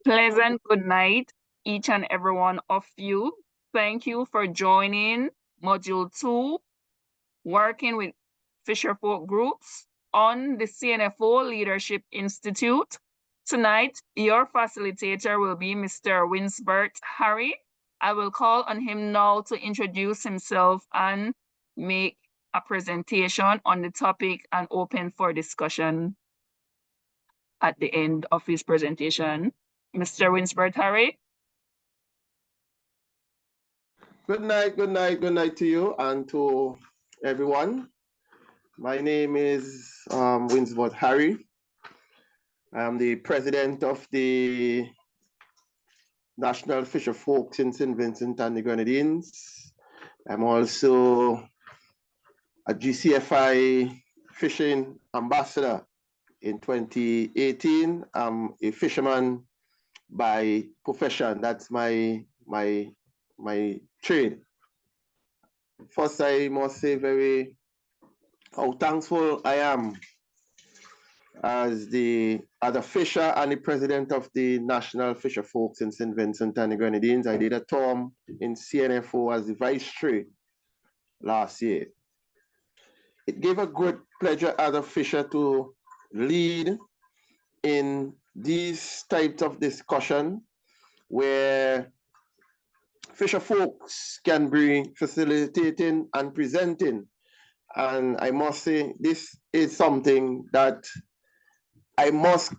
Pleasant good night, each and every one of you. Thank you for joining Module 2, working with Fisherfolk Groups on the CNFO Leadership Institute. Tonight, your facilitator will be Mr. Winsbert Harry. I will call on him now to introduce himself and make a presentation on the topic and open for discussion at the end of his presentation. Mr. Winsbert Harry. Good night to you and to everyone. My name is Winsbert Harry. I'm the president of the National Fisherfolk in St. Vincent and the Grenadines. I'm also a GCFI fishing ambassador. In 2018, I'm a fisherman by profession. That's my trade. First, I must say how thankful I am as the fisher and the president of the National Fisherfolks in St. Vincent and the Grenadines. I did a term in CNFO as the vice chair last year. It gave a great pleasure as a fisher to lead in these types of discussion where fisher folks can be facilitating and presenting. And I must say, this is something that I must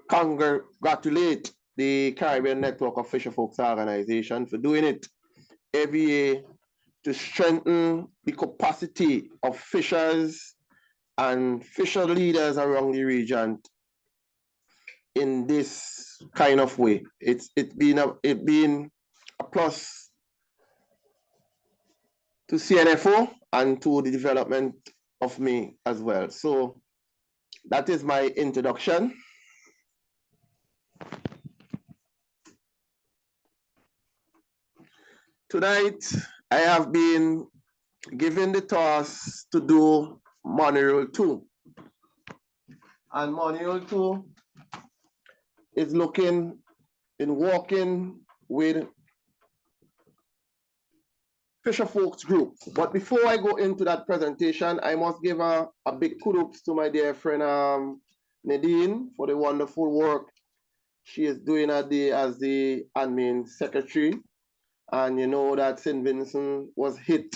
congratulate the Caribbean Network of Fisher Folks Organization for doing it every year to strengthen the capacity of fishers and fisher leaders around the region in this kind of way. It's been a plus to CNFO and to the development of me as well. So that is my introduction. Tonight, I have been given the task to do Module 2. And Module 2 is looking in working with Fisher Folks Group. But before I go into that presentation, I must give a big kudos to my dear friend Nadine for the wonderful work she is doing as the admin secretary. And you know that St. Vincent was hit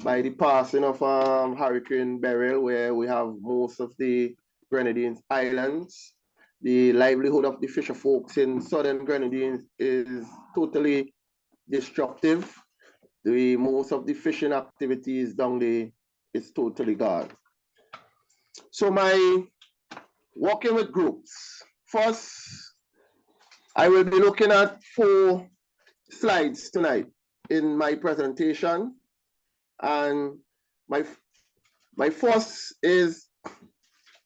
by the passing of Hurricane Beryl, where we have most of the Grenadines Islands. The livelihood of the fisher folks in southern Grenadines is totally destructive. Most of the fishing activities down there is totally gone. So my working with groups. First, I will be looking at 4 slides tonight in my presentation. And my first is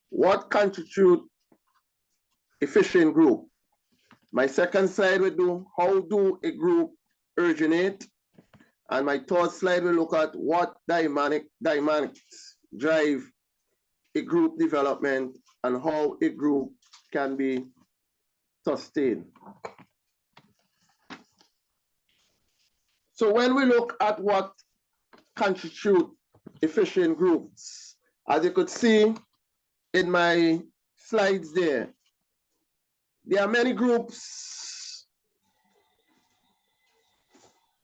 what constitutes a fishing group. My second slide will do how do a group originate. And my third slide will look at what dynamics drive a group development and how a group can be sustained. So when we look at what constitute a fishing groups, as you could see in my slides there are many groups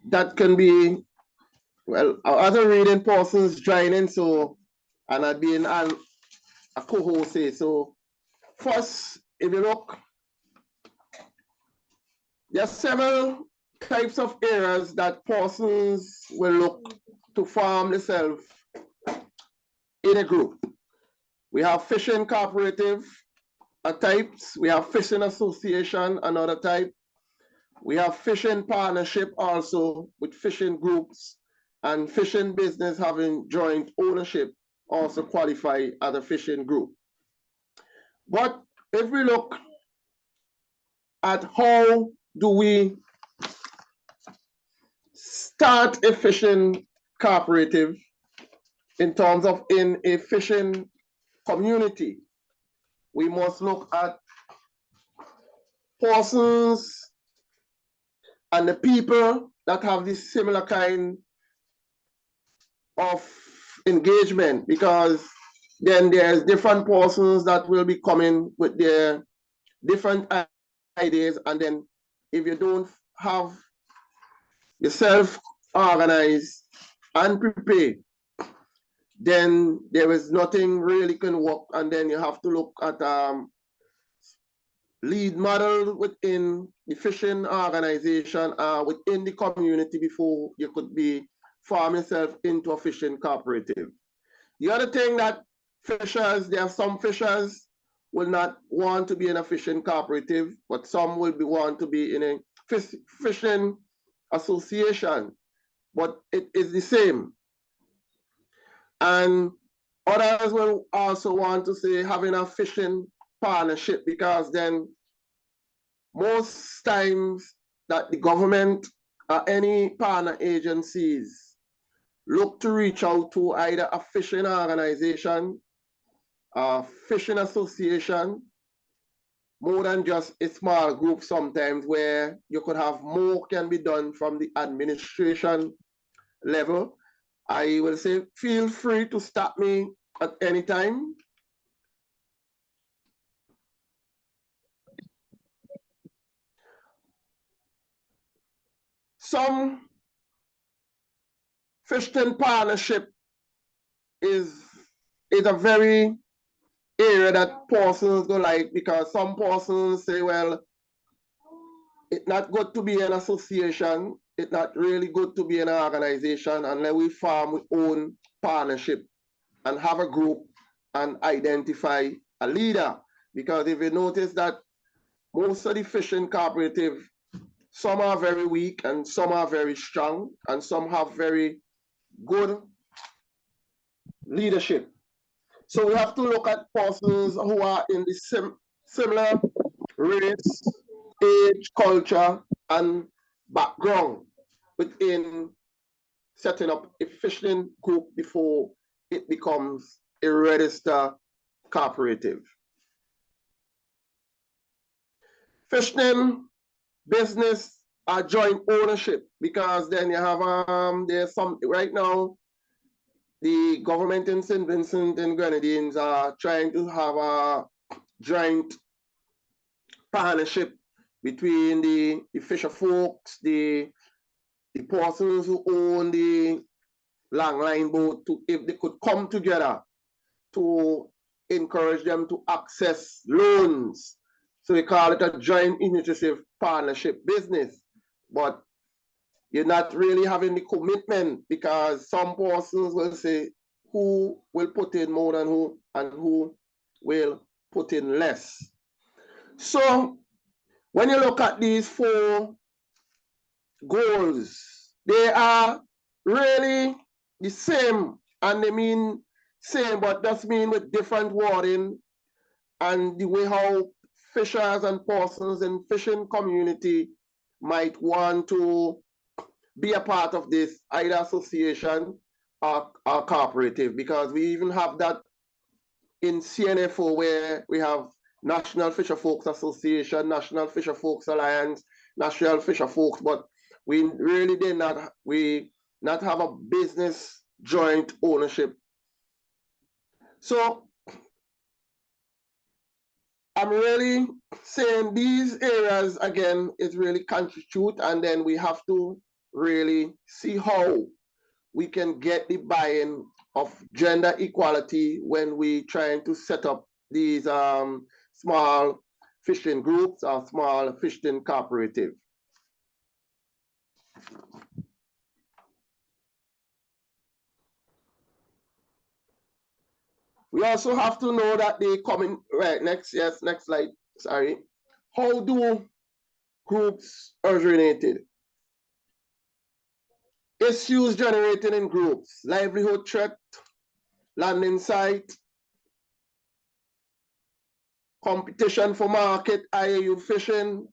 that can be, well, other reading persons joining, so, and I've been a co-host here. So first, if you look, there are several types of areas that persons will look to form themselves in a group. We have fishing cooperative types, we have fishing association, another type. We have fishing partnership also with fishing groups, and fishing business having joint ownership also qualify as a fishing group. But if we look at how do we start a fishing cooperative in terms of in a fishing community, we must look at persons and the people that have this similar kind of engagement, because then there's different persons that will be coming with their different ideas, and then if you don't have yourself organized and prepared, then there is nothing really can work, and then you have to look at lead model within the fishing organization, within the community before you could be farm yourself into a fishing cooperative. The other thing that fishers, there are some fishers will not want to be in a fishing cooperative, but some will want to be in a fishing association, but it is the same. And others will also want to say having a fishing partnership, because then most times that the government or any partner agencies look to reach out to either a fishing organization, a fishing association, more than just a small group sometimes, where you could have more can be done from the administration level. I will say feel free to stop me at any time. Some fishing partnership is a very area that persons don't like, because some persons say, well, it's not good to be an association, it's not really good to be an organization unless we form our own partnership and have a group and identify a leader. Because if you notice that most of the fishing cooperative, some are very weak and some are very strong, and some have very good leadership. So we have to look at persons who are in the similar race, age, culture, and background within setting up a fishing group before it becomes a registered cooperative. Fishing business are joint ownership, because then you have there's some right now the government in St. Vincent and Grenadines are trying to have a joint partnership between the fisher folks, the persons who own the long line boat, to if they could come together to encourage them to access loans. So we call it a joint initiative partnership business. But you're not really having the commitment, because some persons will say who will put in more than who, and who will put in less. So when you look at these four goals, they are really the same, and they mean same, but just mean with different wording, and the way how fishers and persons in fishing community might want to be a part of this either association or cooperative, because we even have that in CNFO, where we have National Fisher Folks Association, National Fisher Folks Alliance, National Fisher Folks, but we really did not have a business joint ownership. So I'm really saying these areas again is really constitute, and then we have to really see how we can get the buy-in of gender equality when we trying to set up these small fishing groups or small fishing cooperative. We also have to know that they coming right next slide. Sorry. How do groups originated? Issues generated in groups: livelihood threat, landing site, competition for market, IAU fishing,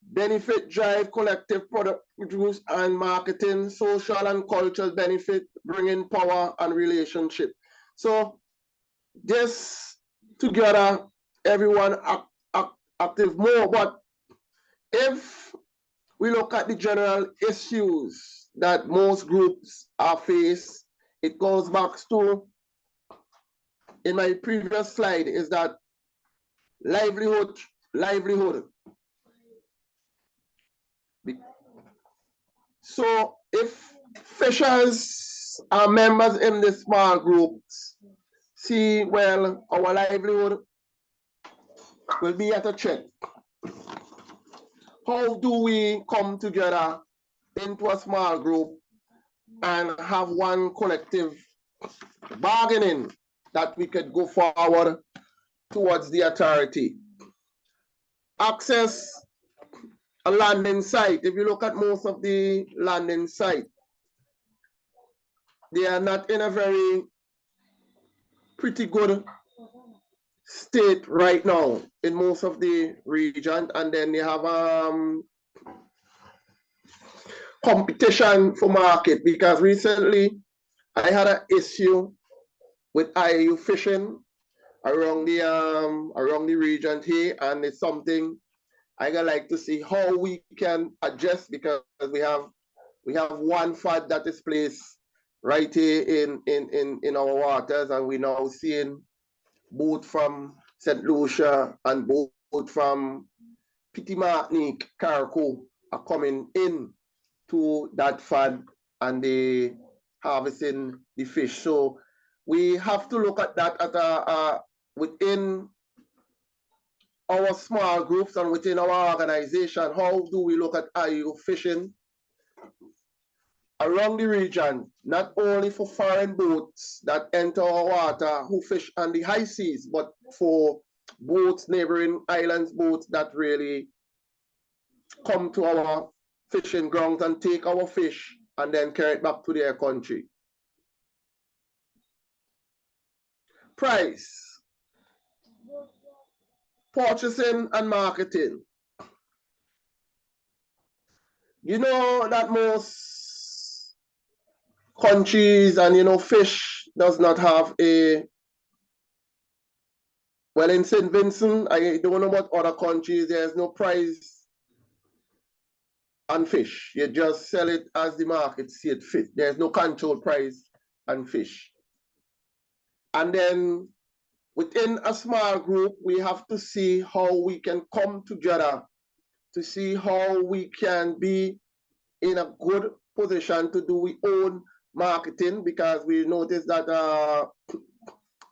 benefit drive, collective product produce and marketing, social and cultural benefit, bringing power and relationship. So this together, everyone active more. But if we look at the general issues that most groups are faced, it goes back to, in my previous slide, is that livelihood. So if fishers are members in the small groups, see, well, our livelihood will be at a check. How do we come together into a small group and have one collective bargaining that we could go forward towards the authority? Access a landing site. If you look at most of the landing sites, they are not in a very pretty good state right now in most of the region, and then they have competition for market, because recently I had an issue with IU fishing around the region here, and it's something I would like to see how we can adjust, because we have one FAD that is placed right here in our waters, and we're now seeing boat from St. Lucia and boat from Petit Martinique, Carco are coming in to that FAD, and they harvesting the fish. So we have to look at that at within our small groups and within our organization. How do we look at IU fishing around the region, not only for foreign boats that enter our water who fish on the high seas, but for boats, neighboring islands, boats that really come to our fishing grounds and take our fish and then carry it back to their country. Price, purchasing and marketing. You know that most countries, and fish does not have a, well, in St. Vincent, I don't know about other countries, there's no price on fish. You just sell it as the market see it fit. There's no control price on fish. And then within a small group, we have to see how we can come together to see how we can be in a good position to do our own marketing, because we notice that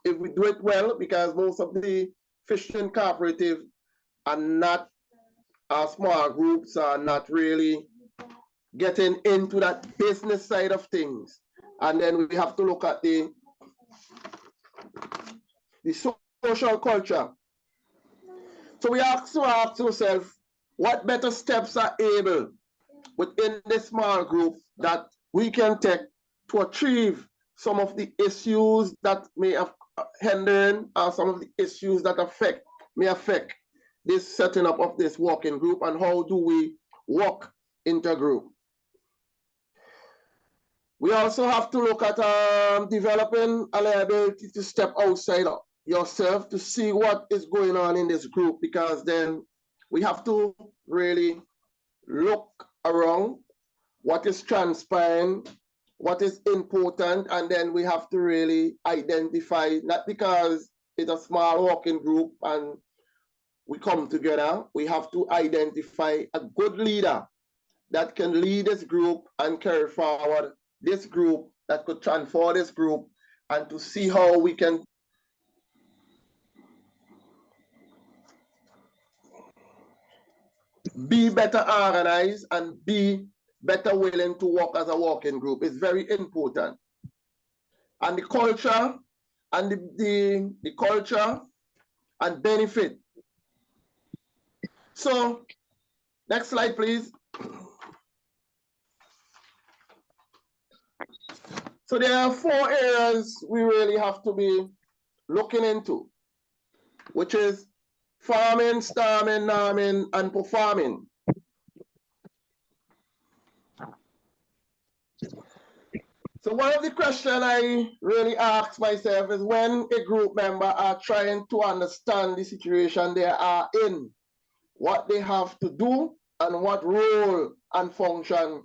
if we do it well, because most of the fishing cooperative are not, our small groups are not really getting into that business side of things. And then we have to look at the social culture. So we have to ask ourselves, what better steps are able within this small group that we can take to achieve some of the issues that may have hindered, or some of the issues that may affect this setting up of this working group, and how do we work into a group? We also have to look at developing a liability to step outside of yourself to see what is going on in this group, because then we have to really look around what is transpiring, what is important, and then we have to really identify, not because it's a small working group and we come together, we have to identify a good leader that can lead this group and carry forward this group, that could transform this group, and to see how we can be better organized and be better willing to work as a working group. Is very important. And the culture and the culture and benefit. So next slide, please. So there are 4 areas we really have to be looking into, which is farming, starming, narming, and performing. So one of the questions I really ask myself is, when a group member are trying to understand the situation they are in, what they have to do and what role and function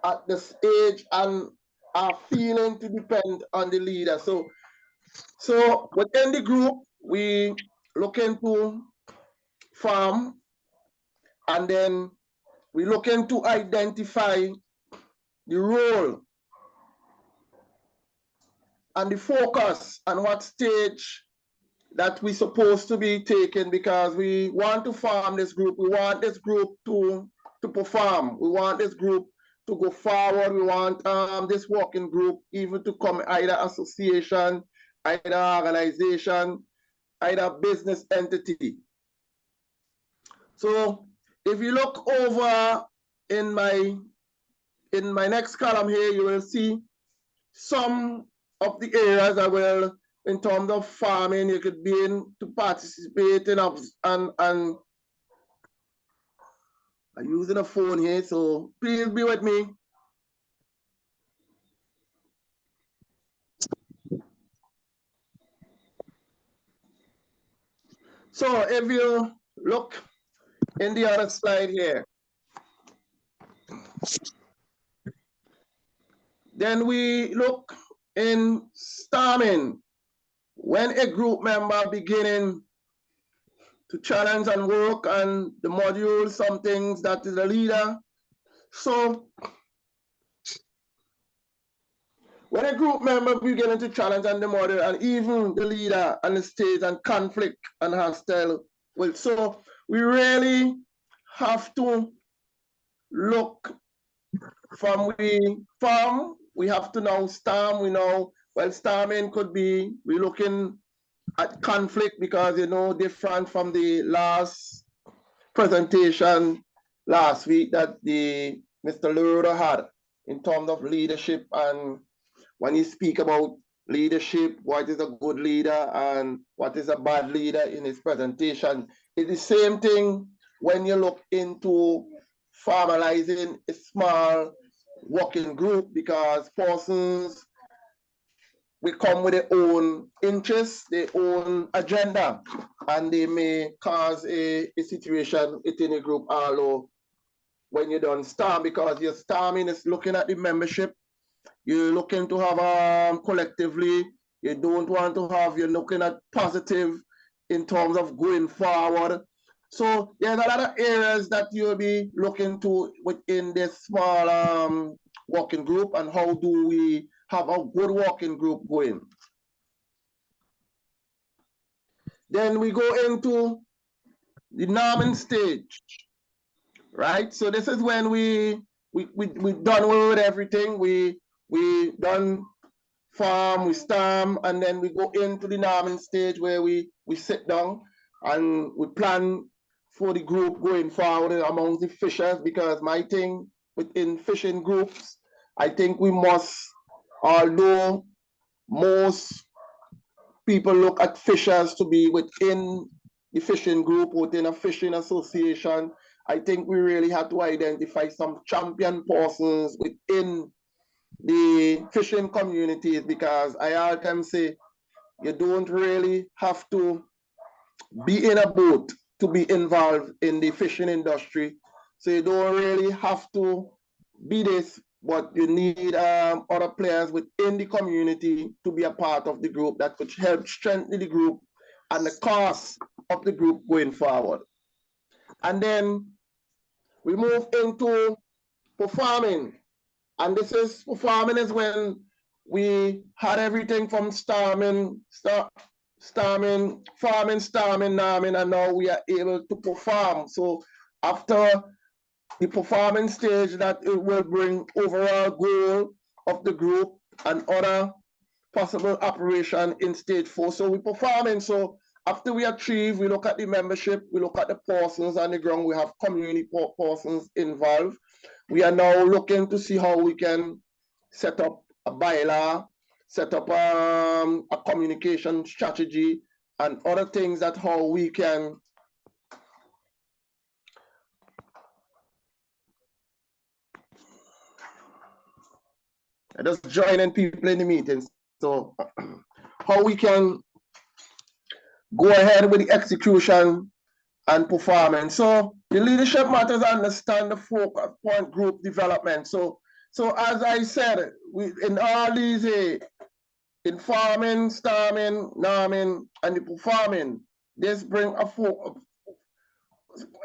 at the stage and are feeling to depend on the leader. So within the group, we look into farm, and then we looking to identify the role and the focus and what stage that we supposed to be taking, because we want to farm this group. We want this group to perform. We want this group to go forward. We want this working group even to come either association, either organization, either business entity. So if you look over in my next column here, you will see some of the areas that will, in terms of farming, you could be in to participate in, and I'm using a phone here, so please be with me. So if you look in the other slide here, then we look in storming. When a group member beginning to challenge and work on the module, some things that is a leader. So when a group member beginning to challenge on the model, and even the leader on the stage, and conflict and hostile, well, so we really have to look from we have to now storm. We know, well, storming could be, we're looking at conflict, because different from the last presentation last week that the Mr. Lura had in terms of leadership. And when you speak about leadership, what is a good leader and what is a bad leader in his presentation, it's the same thing when you look into formalizing a small working group, because persons will come with their own interests, their own agenda, and they may cause a situation within a group, although when you don't storm, because your storming is looking at the membership, you're looking to have collectively, you don't want to have, you're looking at positive in terms of going forward. So there's a lot of areas that you'll be looking to within this small working group, and how do we have a good working group going. Then we go into the norming stage, right? So this is when we done with everything. We done farm, we storm, and then we go into the norming stage where we sit down and we plan for the group going forward amongst the fishers, because my thing within fishing groups, I think we must, although most people look at fishers to be within the fishing group, within a fishing association, I think we really have to identify some champion persons within the fishing communities, because I often say you don't really have to be in a boat to be involved in the fishing industry. So you don't really have to be this, but you need other players within the community to be a part of the group that could help strengthen the group and the cause of the group going forward. And then we move into performing. And this is performing is when we had everything from farming, storming, and now we are able to perform. So after the performance stage, that it will bring overall goal of the group and other possible operation in stage 4. So we performing. So after we achieve, we look at the membership, we look at the persons on the ground, we have community persons involved. We are now looking to see how we can set up a bylaw, set up a communication strategy, and other things that how we can just joining people in the meetings. So how we can go ahead with the execution and performance. So the leadership matters understand the focus point group development. So as I said, we in all these in farming, starming, norming, and the performing, this bring a focus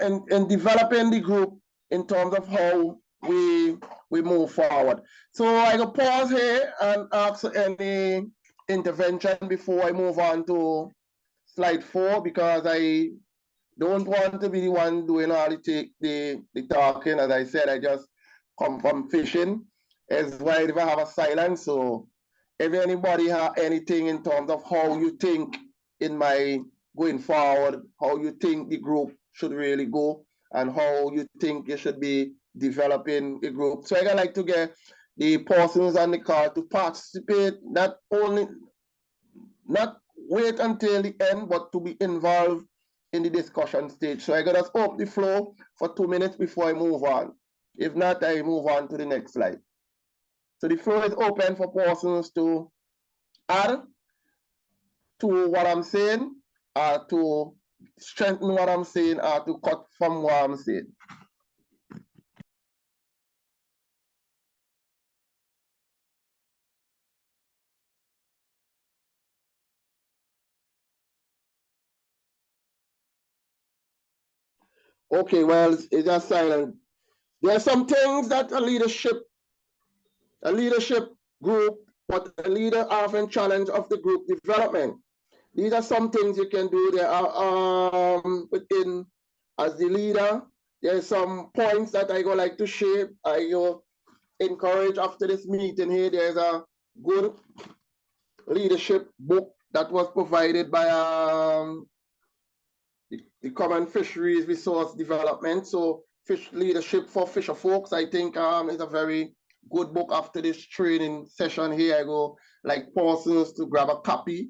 in developing the group in terms of how we move forward. So I will pause here and ask any intervention before I move on to slide 4, because I don't want to be the one doing all the talking. As I said, I just come from fishing. As why if I have a silence. So if anybody have anything in terms of how you think in my going forward, how you think the group should really go, and how you think you should be developing the group. So I like to get the persons on the call to participate, not wait until the end, but to be involved in the discussion stage. So I got to open the floor for 2 minutes before I move on. If not, I move on to the next slide. So the floor is open for persons to add to what I'm saying, to strengthen what I'm saying, or to cut from what I'm saying. Okay, well, it's just silent. There are some things that a leadership group, but a leader often challenge of the group development. These are some things you can do. There are within as the leader. There are some points that I go like to share. I encourage after this meeting here. There's a good leadership book that was provided by the Common Fisheries Resource Development. So fish leadership for fisher folks, I think is a very good book. After this training session here, I go like persons to grab a copy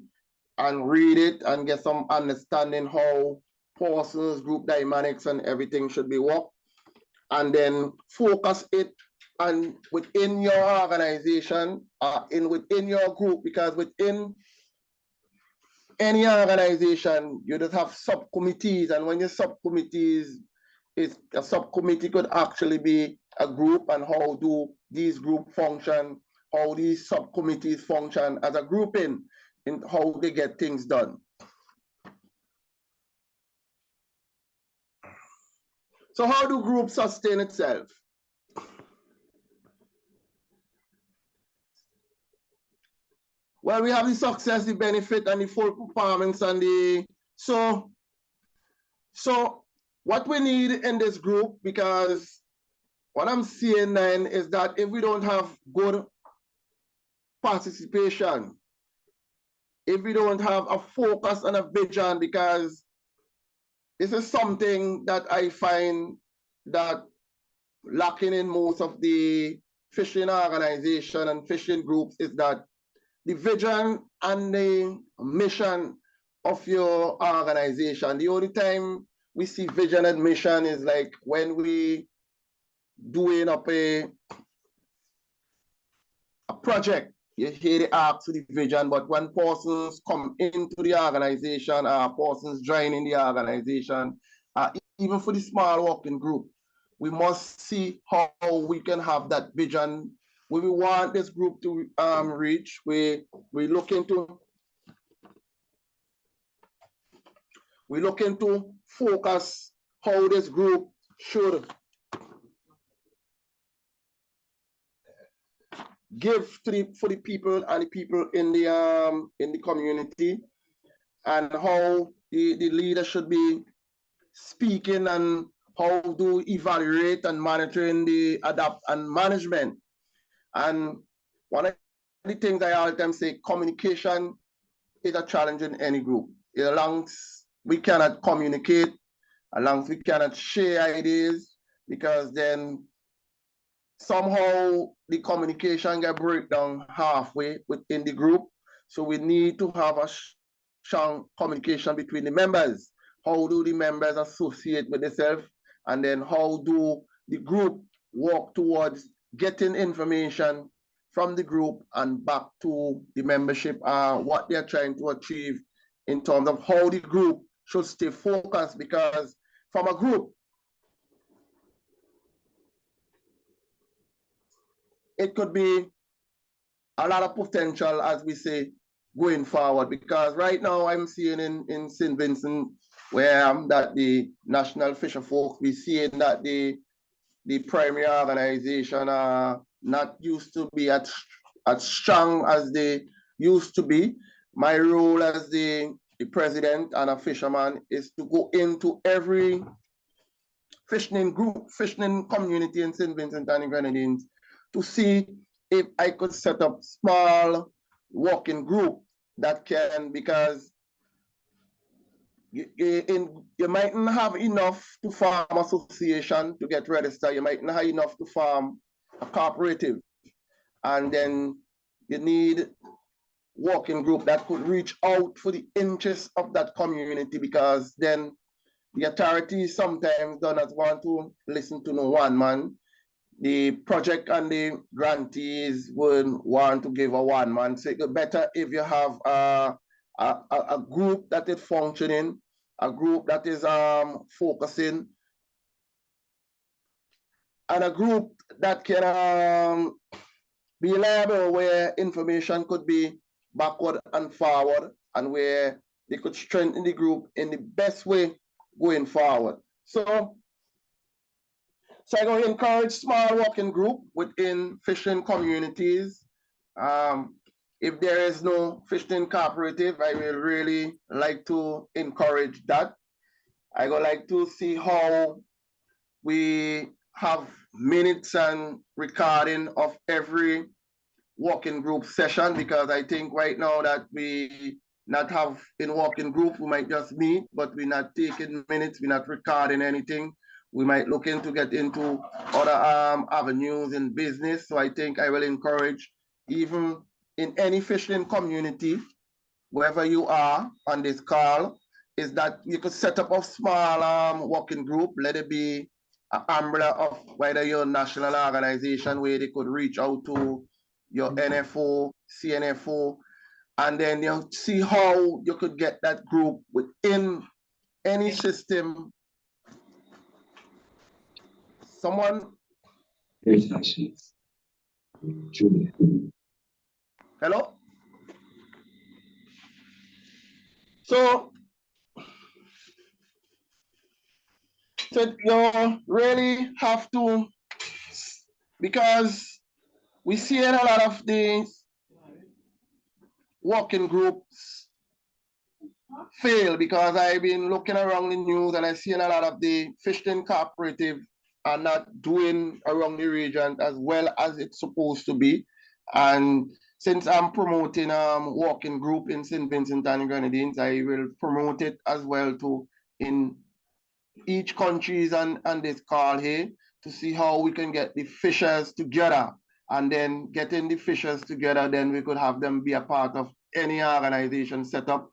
and read it and get some understanding how persons, group dynamics, and everything should be worked. And then focus it and within your organization, within your group, because within any organization, you just have subcommittees, and when your subcommittees is a subcommittee could actually be a group, and how do these group function, how these subcommittees function as a grouping, in how they get things done. So how do groups sustain itself? Well, we have the success, the benefit, and the full performance, and the so what we need in this group, because what I'm seeing then is that if we don't have good participation, if we don't have a focus and a vision, because this is something that I find that lacking in most of the fishing organization and fishing groups, is that the vision and the mission of your organization. The only time we see vision and mission is like when we doing up a project. You hear the arc to the vision, but when persons come into the organization, persons joining the organization, even for the small working group, we must see how we can have that vision. We want this group to reach. We look into focus how this group should give for the people and the people in the community, and how the leader should be speaking, and how to evaluate and monitoring the adapt and management. And one of the things I all the time say, communication is a challenge in any group. As long as we cannot communicate, as long as we cannot share ideas, because then somehow the communication get break down halfway within the group. So we need to have a strong communication between the members. How do the members associate with themselves? And then how do the group work towards getting information from the group and back to the membership, what they're trying to achieve in terms of how the group should stay focused, because from a group, it could be a lot of potential, as we say, going forward. Because right now I'm seeing in St. Vincent, where that the National Fisher Folk, we're seeing that the primary organization are not used to be as strong as they used to be. My role as the president and a fisherman is to go into every fishing group, fishing community in St. Vincent and Grenadines to see if I could set up small working group that can, because you mightn't have enough to form association to get registered. You might not have enough to form a cooperative. And then you need working group that could reach out for the interests of that community, because then the authorities sometimes do not want to listen to no one man. The project and the grantees would want to give a one man. So it's better if you have a group that is functioning, a group that is focusing, and a group that can be reliable, where information could be backward and forward, and where they could strengthen the group in the best way going forward. So I'm going to encourage small working group within fishing communities. If there is no fishing cooperative, I will really like to encourage that. I would like to see how we have minutes and recording of every working group session, because I think right now that we not have in working group, we might just meet, but we're not taking minutes, we're not recording anything. We might look into get into other avenues in business. So I think I will encourage, even in any fishing community, wherever you are on this call, is that you could set up a small working group. Let it be an umbrella of whether you're a national organization where they could reach out to your NFO, CNFO, and then you see how you could get that group within any system. Someone? Here's actually Julia. Hello? So you really have to, because we see in a lot of these working groups fail, because I've been looking around the news and I see a lot of the fishing cooperative are not doing around the region as well as it's supposed to be. And since I'm promoting working group in St. Vincent and Grenadines, I will promote it as well to in each countries and this call here, to see how we can get the fishers together, and then getting the fishers together, then we could have them be a part of any organization set up,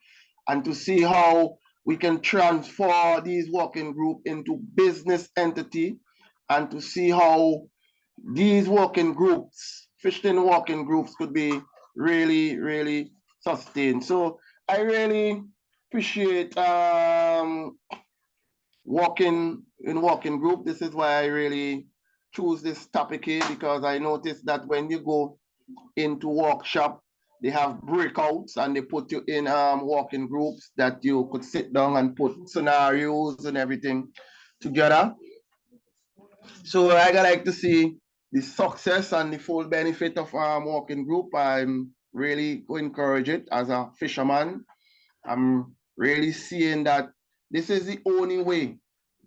and to see how we can transfer these working group into business entity, and to see how these working groups, fishing working groups, could be really, really sustained. So I really appreciate working group. This is why I really choose this topic here, because I noticed that when you go into workshop, they have breakouts and they put you in working groups that you could sit down and put scenarios and everything together. So I like to see the success and the full benefit of working group. I'm really encourage it as a fisherman. I'm really seeing that this is the only way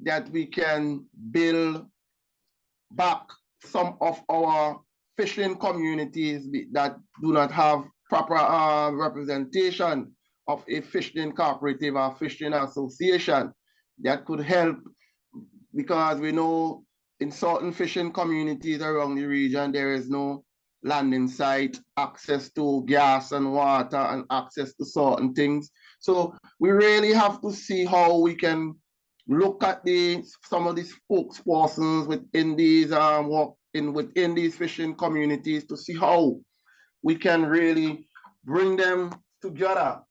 that we can build back some of our fishing communities that do not have proper representation of a fishing cooperative or fishing association that could help, because we know in certain fishing communities around the region, there is no landing site, access to gas and water, and access to certain things. So we really have to see how we can look at some of these spokespersons within these within these fishing communities, to see how we can really bring them together.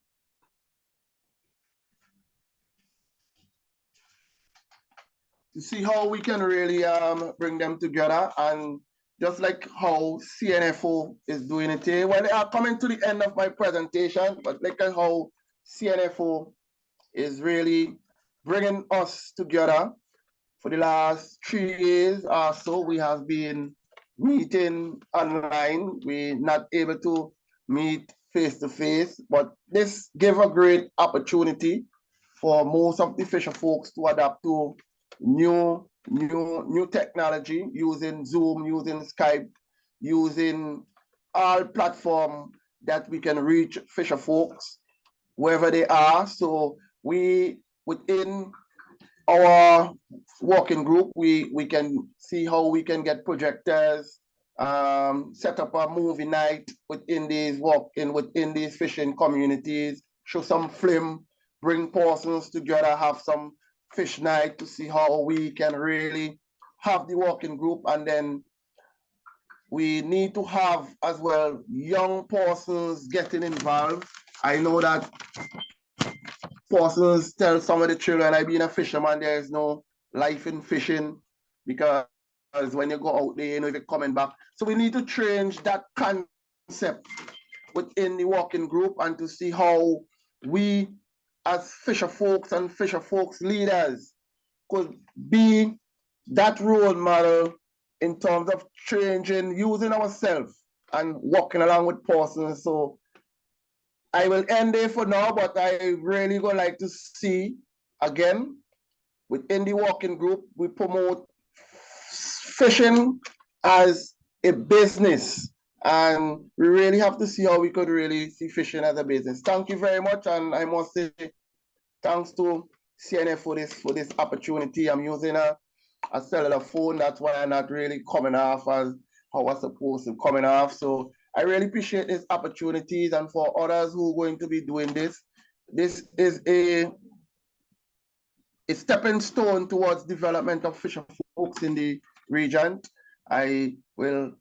to see how we can really bring them together, and just like how CNFO is doing it here. Well, I'm coming to the end of my presentation, but look at how CNFO is really bringing us together. For the last 3 years or so, we have been meeting online. We're not able to meet face to face, but this gave a great opportunity for most of the fisher folks to adapt to new technology, using Zoom, using Skype, using all platform that we can reach fisher folks wherever they are. So we, within our working group, we can see how we can get projectors, set up a movie night within these fishing communities, show some film, bring persons together, have some fish night to see how we can really have the working group. And then we need to have as well young persons getting involved. I know that persons tell some of the children, I being a fisherman, there is no life in fishing, because when you go out there, you know, if you're coming back. So we need to change that concept within the working group, and to see how we as fisher folks and fisher folks leaders could be that role model in terms of changing, using ourselves and working along with persons. So I will end there for now, but I really would like to see, again, within the working group, we promote fishing as a business. And we really have to see how we could really see fishing as a business. Thank you very much. And I must say, thanks to CNF for this opportunity. I'm using a cellular phone. That's why I'm not really coming off as how I'm supposed to coming off. So I really appreciate these opportunities, and for others who are going to be doing this is a stepping stone towards development of fisher folks in the region. I will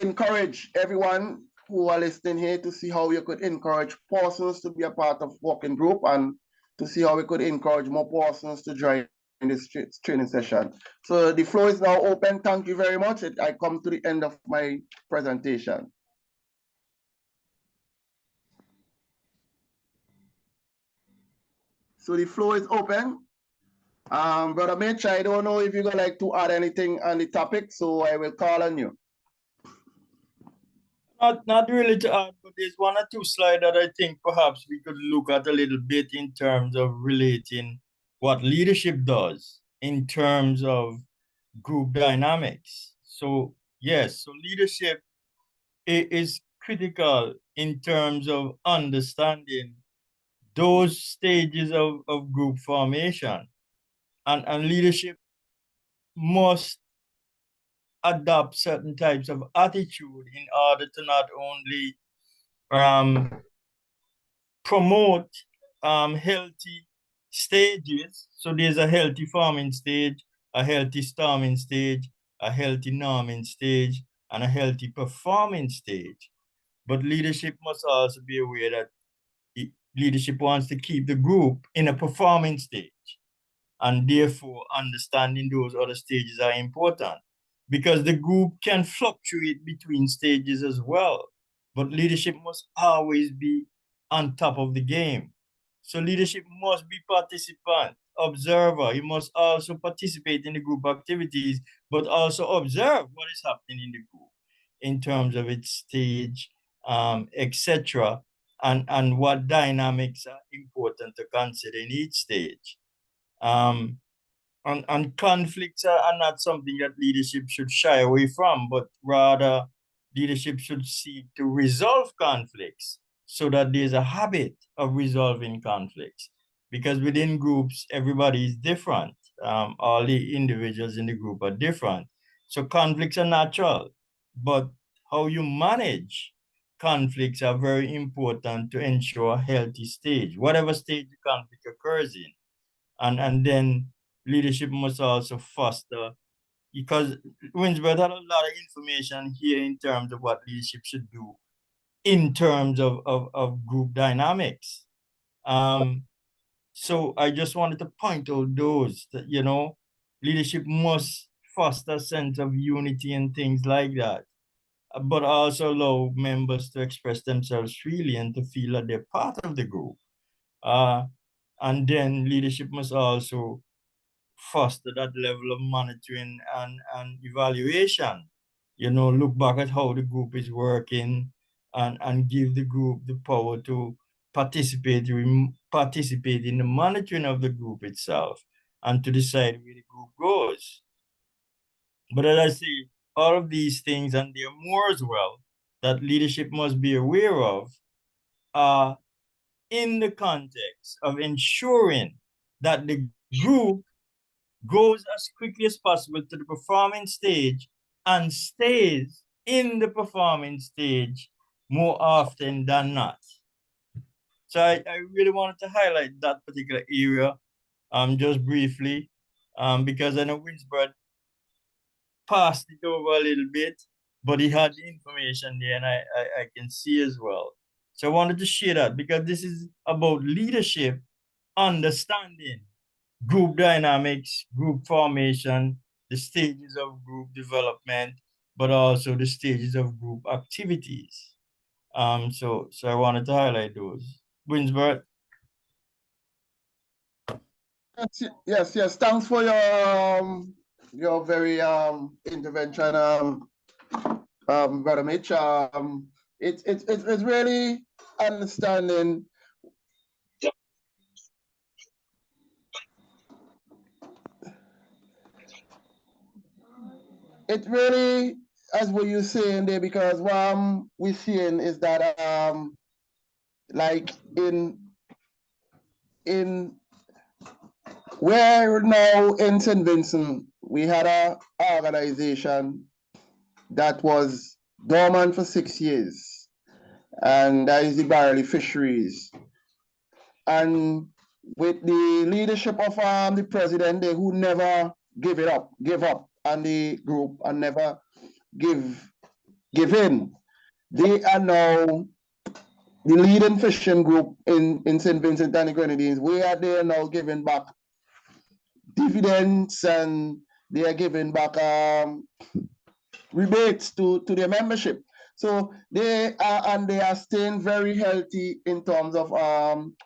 encourage everyone who are listening here to see how we could encourage persons to be a part of working group, and to see how we could encourage more persons to join in this training session. So the floor is now open. Thank you very much. I come to the end of my presentation. So the floor is open. Brother Mitch, I don't know if you're gonna like to add anything on the topic, so I will call on you. Not really to add, but there's one or two slides that I think perhaps we could look at a little bit in terms of relating what leadership does in terms of group dynamics. So yes, so leadership is critical in terms of understanding those stages of group formation. And leadership must adopt certain types of attitude in order to not only promote healthy stages. So there's a healthy farming stage, a healthy storming stage, a healthy norming stage, and a healthy performing stage. But leadership must also be aware that leadership wants to keep the group in a performing stage. And therefore, understanding those other stages are important, because the group can fluctuate between stages as well. But leadership must always be on top of the game. So leadership must be participant, observer. You must also participate in the group activities, but also observe what is happening in the group in terms of its stage, etc., and what dynamics are important to consider in each stage. And conflicts are not something that leadership should shy away from, but rather leadership should seek to resolve conflicts so that there's a habit of resolving conflicts. Because within groups, everybody is different. All the individuals in the group are different. So conflicts are natural, but how you manage conflicts are very important to ensure a healthy stage, whatever stage the conflict occurs in. And then leadership must also foster, because Winsbert had a lot of information here in terms of what leadership should do in terms of group dynamics. So I just wanted to point out those that, leadership must foster a sense of unity and things like that, but also allow members to express themselves freely and to feel that they're part of the group. And then leadership must also foster that level of monitoring and evaluation. Look back at how the group is working and give the group the power to participate in the monitoring of the group itself and to decide where the group goes. But as I say, all of these things, and there are more as well, that leadership must be aware of, are in the context of ensuring that the group goes as quickly as possible to the performing stage and stays in the performing stage more often than not. So I really wanted to highlight that particular area just briefly because I know Winsbert passed it over a little bit, but he had the information there and I can see as well. So I wanted to share that because this is about leadership, understanding group dynamics, group formation, the stages of group development, but also the stages of group activities. So I wanted to highlight those. Winsbert. Yes. Thanks for your very intervention, Brother Mitch. It's really understanding. It really, as what you're saying there, because what we're seeing is that like in where now in St. Vincent, we had a organization that was dormant for 6 years, and that is the barley fisheries. And with the leadership of the president, they who never give up on the group and never give in. They are now the leading fishing group in St. Vincent and the Grenadines. We are there now giving back dividends, and they are giving back rebates to their membership. So they are staying very healthy in terms of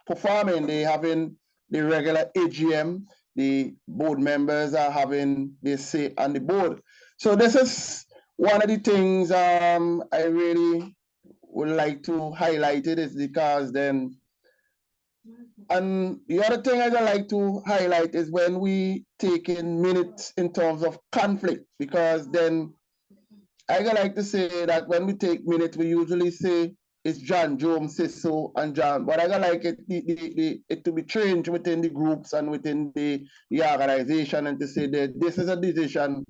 performing. They having the regular AGM. The board members are having their say on the board. So this is one of the things I really would like to highlight it is because then, and the other thing I'd like to highlight is when we take in minutes in terms of conflict, because then I like to say that when we take minutes, we usually say it's John, Joe, Sisso, and John. But I like it to be changed within the groups and within the organization, and to say that this is a decision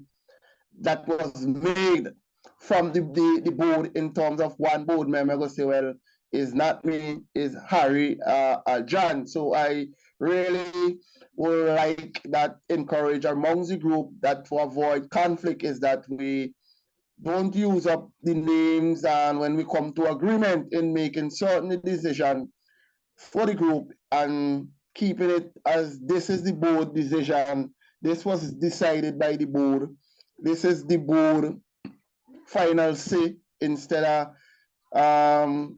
that was made from the board in terms of one board member go say, well, it's not me, it's Harry, John. So I really would like that encourage amongst the group that to avoid conflict is that we don't use up the names, and when we come to agreement in making certain decision for the group and keeping it as this is the board decision, this was decided by the board, this is the board final say, instead of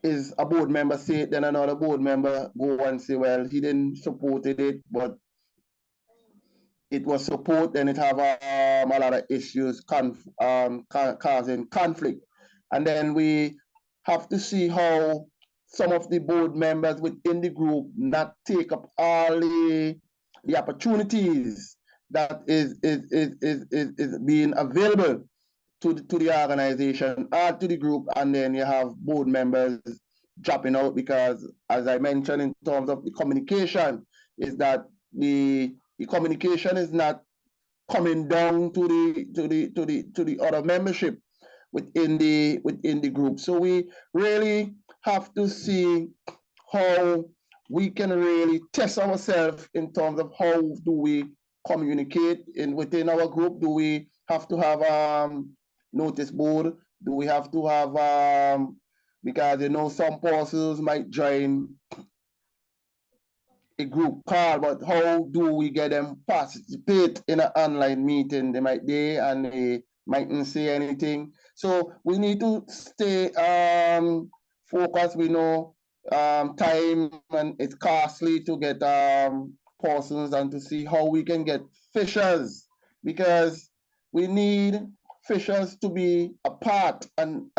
is a board member say it, then another board member go and say, well, he didn't supported it, but it was support, then it have a lot of issues causing conflict. And then we have to see how some of the board members within the group not take up all the opportunities that is being available to the organization or to the group, and then you have board members dropping out because, as I mentioned, in terms of the communication, is that the communication is not coming down to the other membership within the group. So we really have to see how we can really test ourselves in terms of how do we communicate within our group. Do we have to have notice board? Do we have to have because some parcels might join a group call, but how do we get them participate in an online meeting? They might be and they mightn't say anything. So we need to stay focused. We know time and it's costly to get persons and to see how we can get fishers, because we need fishers to be a part, and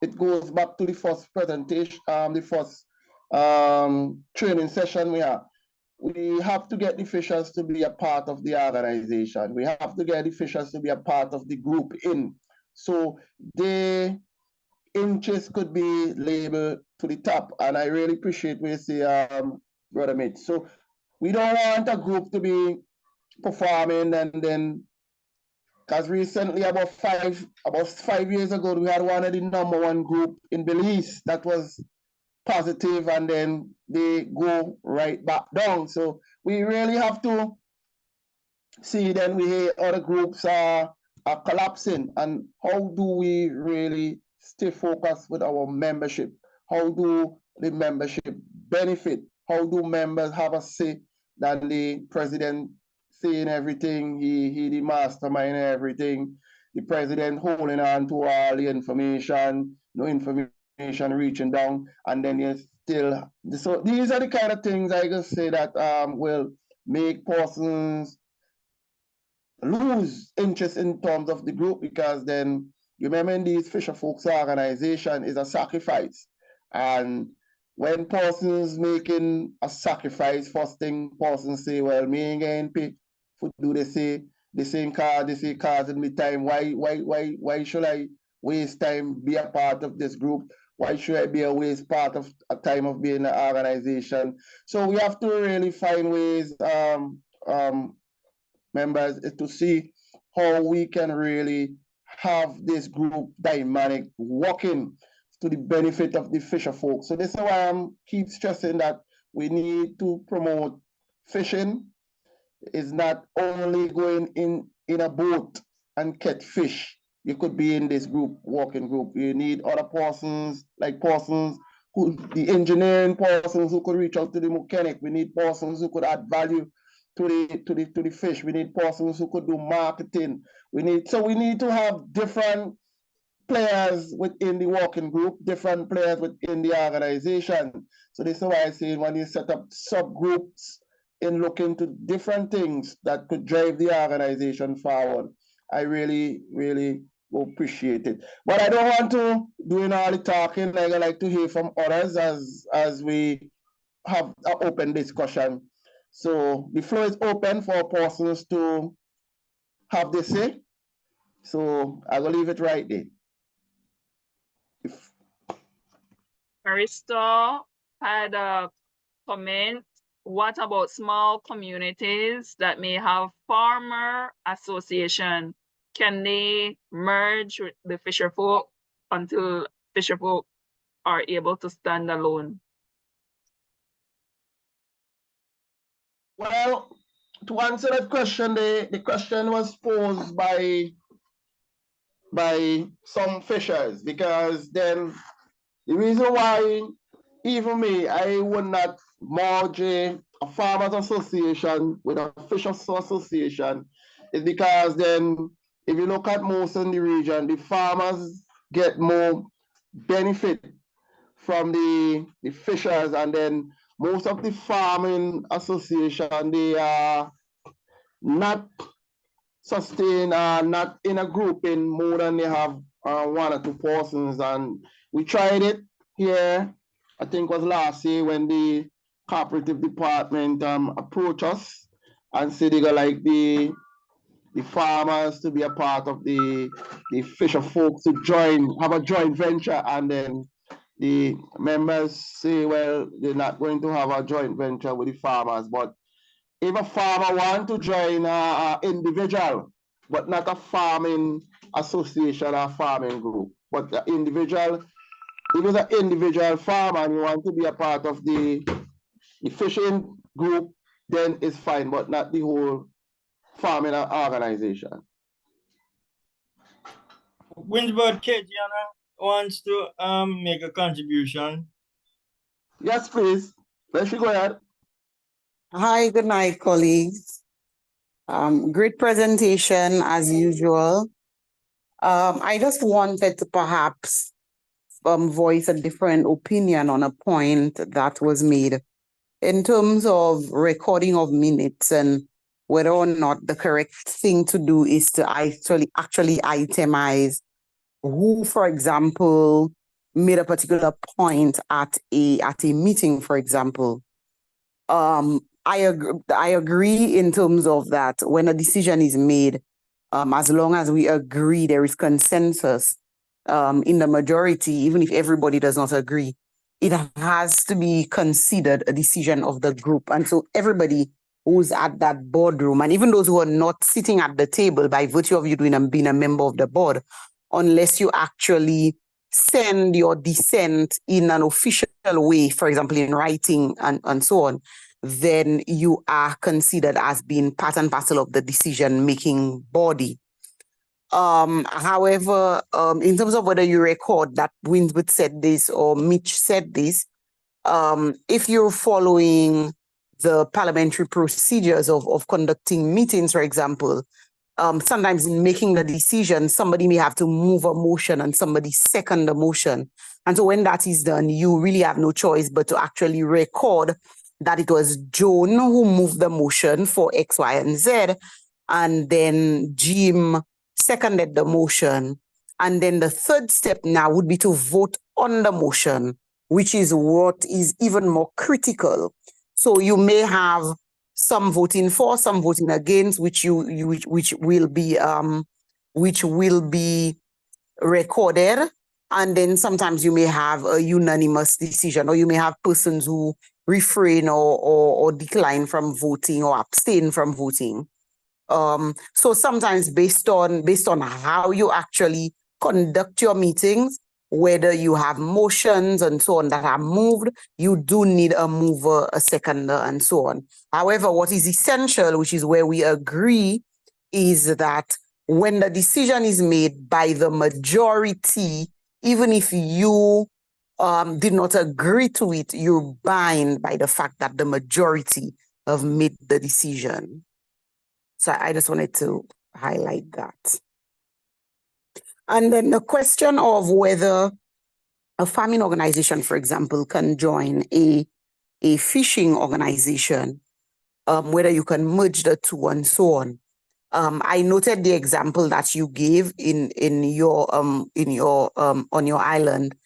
it goes back to the first presentation, the first training session we have. We have to get the fishers to be a part of the organization. We have to get the fishers to be a part of the group in. So the interest could be labeled to the top. And I really appreciate what you say, Brother Mitch. So we don't want a group to be performing and then, because recently about five years ago, we had one of the #1 group in Belize that was positive, and then they go right back down. So we really have to see, then we hear other groups are collapsing, and how do we really stay focused with our membership? How do the membership benefit? How do members have a say than the president saying everything, he the mastermind and everything, the president holding on to all the information, no information reaching down, and then you still, so these are the kind of things I just say that will make persons lose interest in terms of the group, because then you remember in these fisher folks organization is a sacrifice, and when persons making a sacrifice, first thing persons say, well, me ain't getting paid for do they say the same card, they say cards in me time. Why should I waste time be a part of this group? Why should I be a waste part of a time of being an organization? So we have to really find ways, members, to see how we can really have this group dynamic working to the benefit of the fisher folk. So this is why I'm keep stressing that we need to promote fishing. Is not only going in a boat and catch fish. You could be in this group, working group. You need other persons, like persons who, the engineering persons who could reach out to the mechanic. We need persons who could add value to the fish. We need persons who could do marketing. We need to have different players within the working group, different players within the organization. So this is why I say when you set up subgroups and look into different things that could drive the organization forward, I really, really appreciate it. But I don't want to doing all the talking. I like to hear from others as we have an open discussion. So the floor is open for persons to have their say. So I will leave it right there. Aristo had a comment. What about small communities that may have farmer association? Can they merge with the fisher folk until fisher folk are able to stand alone? Well, to answer that question, the question was posed by some fishers, because then the reason why even me, I would not merge a farmers association with a fishers association is because then if you look at most in the region, the farmers get more benefit from the fishers, and then most of the farming association, they are not sustained, not in a group in more than they have one or two persons. And we tried it here, I think was last year, when the cooperative department approached us and said they got like the farmers to be a part of the fisher folks to have a joint venture, and then the members say, well, they're not going to have a joint venture with the farmers. But if a farmer want to join an individual, but not a farming association or farming group, but the individual, if it's an individual farmer and you want to be a part of the fishing group, then it's fine, but not the whole farming organization. Winsbert Kejiana wants to make a contribution. Yes, please. Let's go ahead. Hi, good night, colleagues. Great presentation as usual. I just wanted to perhaps voice a different opinion on a point that was made in terms of recording of minutes and whether or not the correct thing to do is to actually itemize who, for example, made a particular point at a meeting, for example. I agree in terms of that when a decision is made, as long as we agree there is consensus in the majority, even if everybody does not agree, it has to be considered a decision of the group. And so everybody who's at that boardroom, and even those who are not sitting at the table by virtue of you being a member of the board, unless you actually send your dissent in an official way, for example, in writing and so on, then you are considered as being part and parcel of the decision-making body. However, in terms of whether you record that Winsbert said this or Mitch said this, if you're following the parliamentary procedures of conducting meetings, for example, sometimes in making the decision, somebody may have to move a motion and somebody second the motion. And so when that is done, you really have no choice but to actually record that it was Joan who moved the motion for X, Y, and Z, and then Jim seconded the motion. And then the third step now would be to vote on the motion, which is what is even more critical. So you may have some voting for, some voting against, which will be recorded. And then sometimes you may have a unanimous decision, or you may have persons who refrain or decline from voting or abstain from voting. So sometimes based on how you actually conduct your meetings, whether you have motions and so on that are moved, you do need a mover, a seconder, and so on. However, what is essential, which is where we agree, is that when the decision is made by the majority, even if you did not agree to it, you're bound by the fact that the majority have made the decision. So I just wanted to highlight that. And then the question of whether a farming organization, for example, can join a fishing organization, whether you can merge the two and so on. I noted the example that you gave on your island,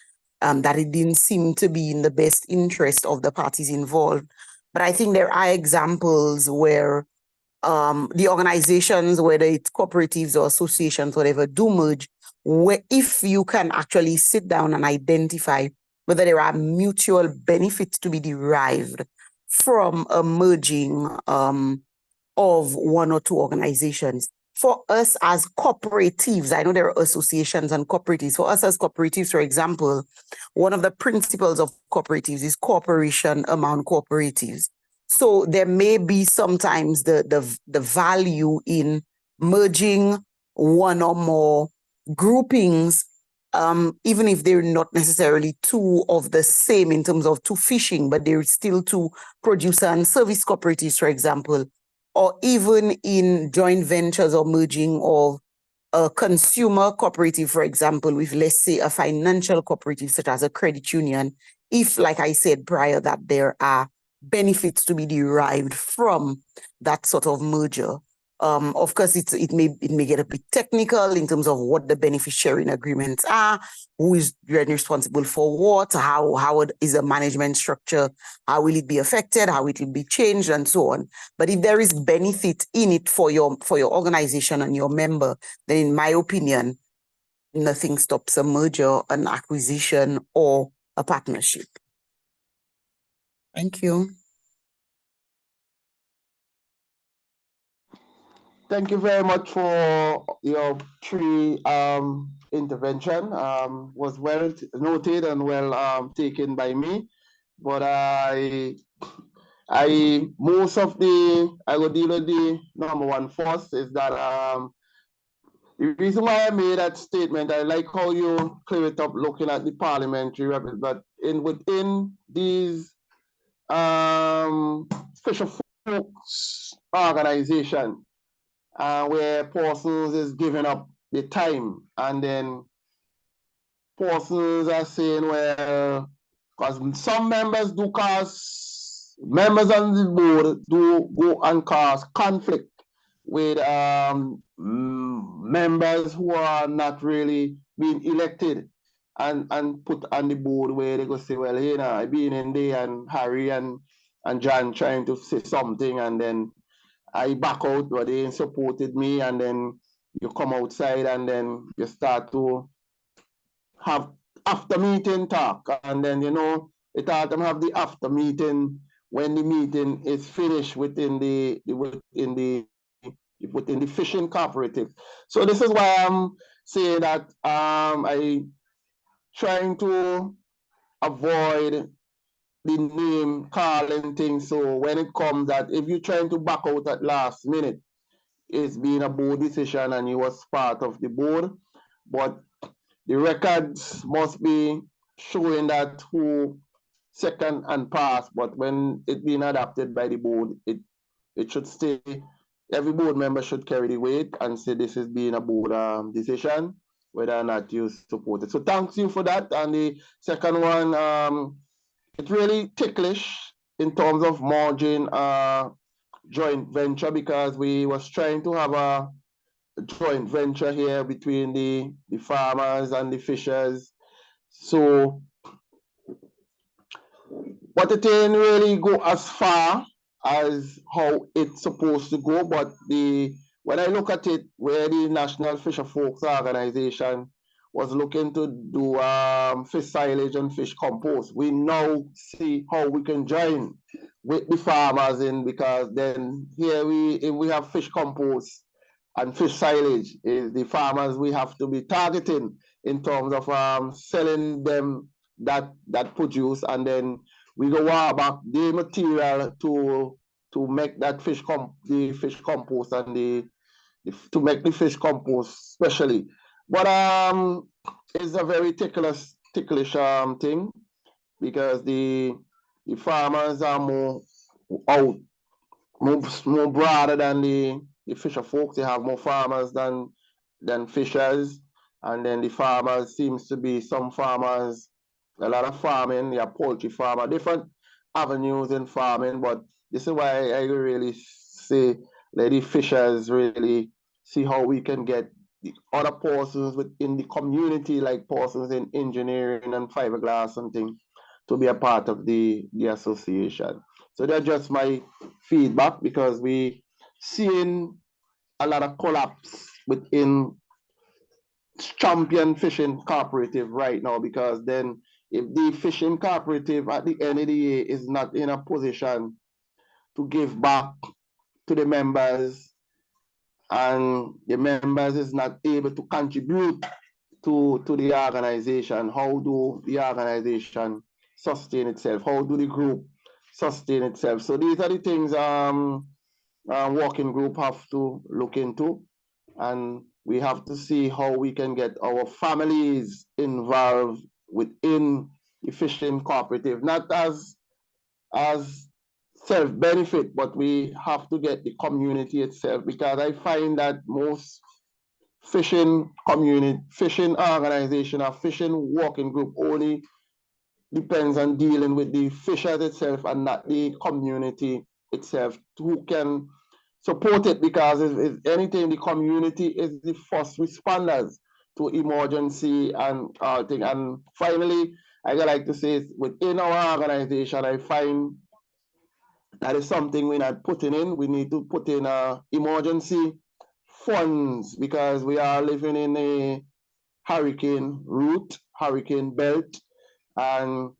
that it didn't seem to be in the best interest of the parties involved. But I think there are examples where the organizations, whether it's cooperatives or associations, whatever, do merge, where if you can actually sit down and identify whether there are mutual benefits to be derived from a merging of one or two organizations. For us as cooperatives, I know there are associations and cooperatives. For us as cooperatives, for example, one of the principles of cooperatives is cooperation among cooperatives. So there may be sometimes the value in merging one or more groupings, even if they're not necessarily two of the same in terms of two fishing, but they're still two producer and service cooperatives, for example, or even in joint ventures or merging of a consumer cooperative, for example, with, let's say, a financial cooperative such as a credit union, if, like I said prior, that there are benefits to be derived from that sort of merger. Of course, it may get a bit technical in terms of what the benefit sharing agreements are, who is responsible for what, how is the management structure, how will it be affected, how it will be changed, and so on. But if there is benefit in it for your organization and your member, then in my opinion, nothing stops a merger, an acquisition, or a partnership. Thank you. Thank you very much for your intervention. Was well noted and well taken by me. But I most of I will deal with the number one first is that the reason why I made that statement, I like how you clear it up looking at the parliamentary record, but within these special folks organization, where persons is giving up the time, and then persons are saying, well, because some members do cause, members on the board do go and cause conflict with members who are not really being elected and put on the board, where they go say, well, you know, I been in there and Harry and John trying to say something, and then I back out, but they supported me, and then you come outside and then you start to have after meeting talk, and then it ought to have the after meeting when the meeting is finished within the fishing cooperative. So this is why I'm saying that I trying to avoid the name calling thing. So when it comes that if you're trying to back out at last minute, it's been a board decision and you was part of the board, but the records must be showing that who second and pass, but when it being adopted by the board, it should stay. Every board member should carry the weight and say this is being a board decision, whether or not you support it. So thanks you for that. And the second one, it's really ticklish in terms of merging joint venture, because we was trying to have a joint venture here between the farmers and the fishers. So, but it didn't really go as far as how it's supposed to go. But when I look at it, where the National Fisher Folks Organization was looking to do fish silage and fish compost, we now see how we can join with the farmers in, because then here if we have fish compost and fish silage, is the farmers we have to be targeting in terms of selling them that produce, and then we go back the material to make that the fish compost and to make the fish compost specially. But it's a very ticklish thing, because the farmers are more out, more broader than the fisher folks. They have more farmers than fishers, and then the farmers seems to be some farmers, a lot of farming, yeah, poultry farmer, different avenues in farming. But this is why I really say let the fishers really see how we can get the other persons within the community, like persons in engineering and fiberglass and things, to be a part of the association. So that's just my feedback, because we seeing a lot of collapse within champion fishing cooperative right now, because then if the fishing cooperative at the end of the year is not in a position to give back to the members, and the members is not able to contribute to the organization, how do the organization sustain itself? How do the group sustain itself? So these are the things working group have to look into, and we have to see how we can get our families involved within the fishing cooperative, not as self-benefit, but we have to get the community itself, because I find that most fishing community, fishing organization, or fishing working group only depends on dealing with the fishers itself and not the community itself, who can support it, because if anything, the community is the first responders to emergency and thing. And finally, I like to say, within our organization, I find that is something we're not putting in. We need to put in emergency funds, because we are living in a hurricane route, hurricane belt, and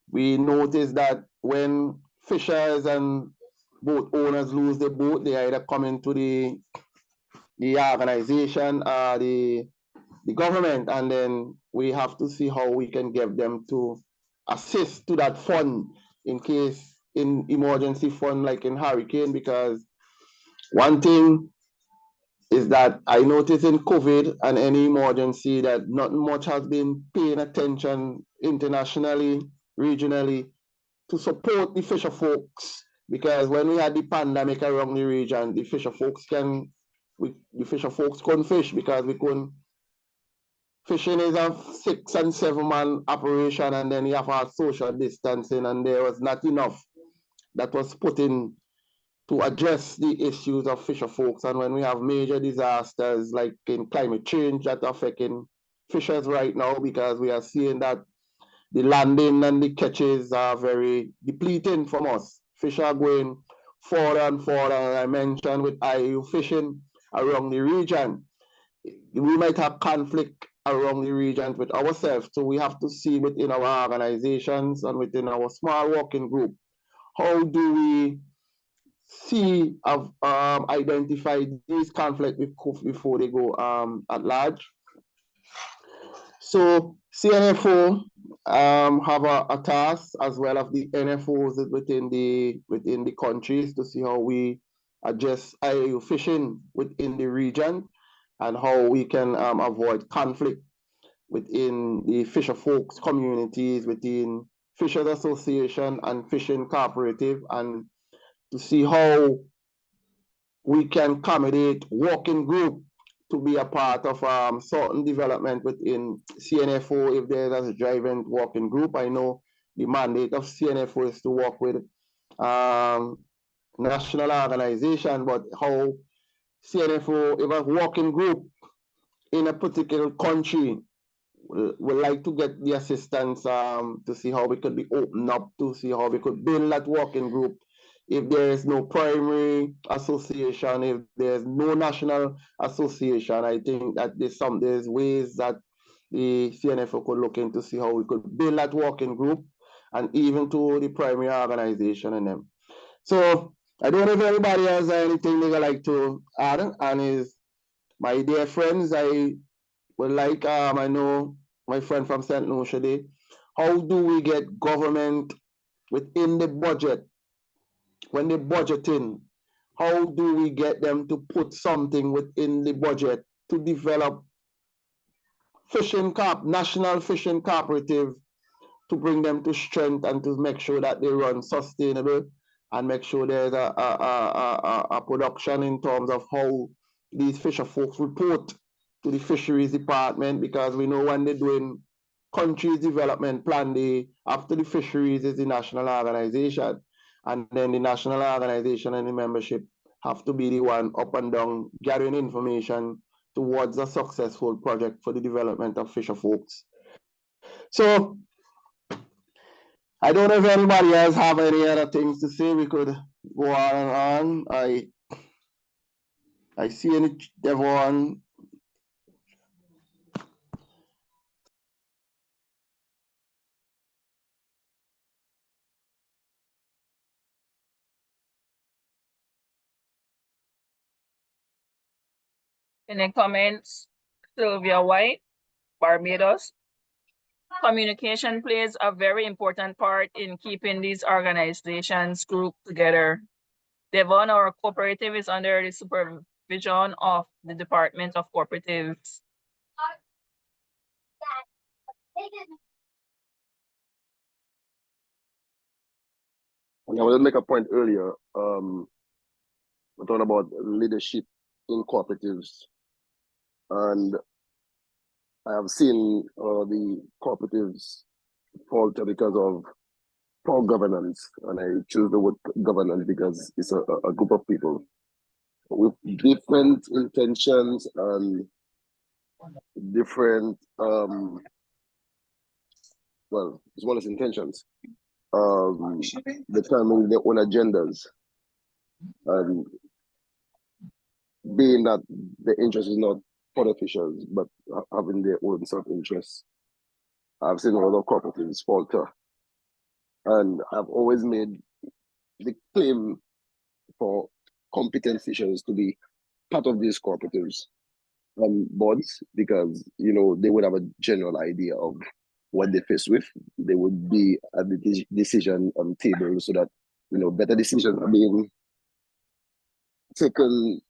we notice that when fishers and boat owners lose their boat, they either come into the organization or the government, and then we have to see how we can get them to assist to that fund in case, in emergency fund like in hurricane. Because one thing is that I noticed in COVID and any emergency that not much has been paying attention internationally, regionally, to support the fisher folks because when we had the pandemic around the region, the fisher folks couldn't fish because we couldn't. Fishing is a 6 and 7 man operation, and then you have our social distancing, and there was not enough that was put in to address the issues of fisher folks. And when we have major disasters like in climate change that are affecting fishers right now, because we are seeing that the landing and the catches are very depleting from us. Fish are going further and further, and I mentioned with IU fishing around the region, we might have conflict around the region with ourselves. So we have to see within our organizations and within our small working group, how do we see identify these conflicts before they go at large. So CNFO have a task as well as the NFOs within the countries to see how we address IAU fishing within the region and how we can avoid conflict within the fisher folks communities, within Fishers Association and Fishing Cooperative, and to see how we can accommodate working group to be a part of certain development within CNFO if there's a driving working group. I know the mandate of CNFO is to work with national organization, but how CNFO, if a working group in a particular country would like to get the assistance to see how we could be opened up, to see how we could build that working group. If there is no primary association, if there's no national association, I think that there's ways that the CNFO could look into see how we could build that working group and even to the primary organization and them. So I don't know if anybody has anything they would like to add, and is my dear friends, I would like, I know my friend from St. Lucia Day, how do we get government within the budget, when they budgeting, how do we get them to put something within the budget to develop national fishing cooperative, to bring them to strength and to make sure that they run sustainable and make sure there's a production in terms of how these fisher folks report to the fisheries department, because we know when they're doing countries development plan, after the fisheries is the national organization, and then the national organization and the membership have to be the one up and down gathering information towards a successful project for the development of fisher folks. So I don't know if anybody else have any other things to say. We could go on and on. I see everyone. Any comments? Sylvia White, Barbados. Communication plays a very important part in keeping these organizations group together. Devon, our cooperative, is under the supervision of the Department of Cooperatives. And I wanted to make a point earlier. We're talking about leadership in cooperatives, and I have seen the cooperatives falter because of poor governance, and I choose the word governance because it's a group of people with different intentions and different well, as well as intentions, determining their own agendas, and being that the interest is not for the fishers, but having their own self-interest. I've seen a lot of cooperatives falter, and I've always made the claim for competent fishers to be part of these cooperatives boards, because they would have a general idea of what they face with. They would be at the decision table, so that better decisions are being taken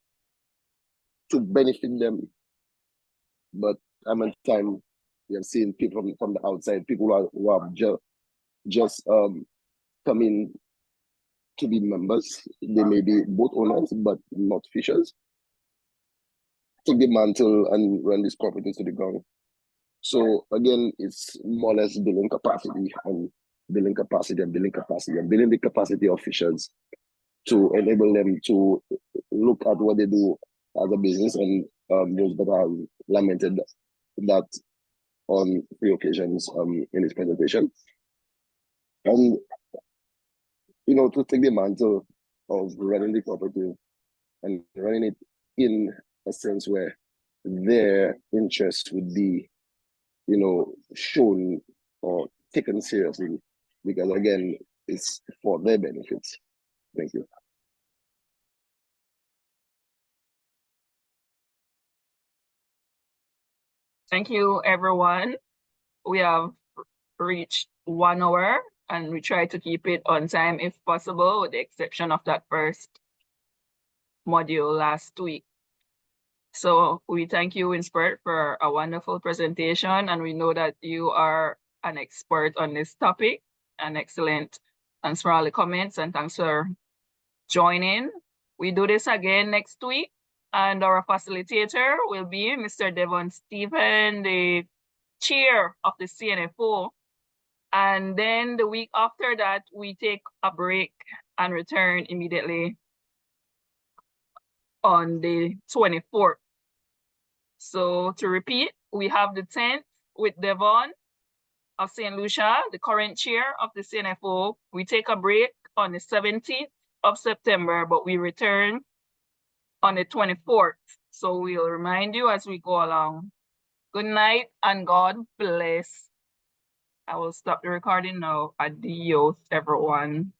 to benefit them. But time and time, we have seen people from the outside, people who have just come in to be members. They may be boat owners, but not fishers. Take the mantle and run these properties to the ground. So again, it's more or less building capacity and building capacity and building capacity and building the capacity of fishers to enable them to look at what they do as a business. And Winsbert have lamented that on 3 occasions in his presentation. And to take the mantle of running the cooperative and running it in a sense where their interest would be, shown or taken seriously, because again, it's for their benefits. Thank you. Thank you, everyone. We have reached 1 hour and we try to keep it on time if possible, with the exception of that first module last week. So we thank you, Winsbert, for a wonderful presentation, and we know that you are an expert on this topic. And excellent. Thanks for all the comments and thanks for joining. We do this again next week, and our facilitator will be Mr. Devon Stephen, the chair of the CNFO. And then the week after that, we take a break and return immediately on the 24th. So to repeat, we have the 10th with Devon of St. Lucia, the current chair of the CNFO. We take a break on the 17th of September, but we return on the 24th. So we'll remind you as we go along. Good night and God bless. I will stop the recording now. Adios, everyone.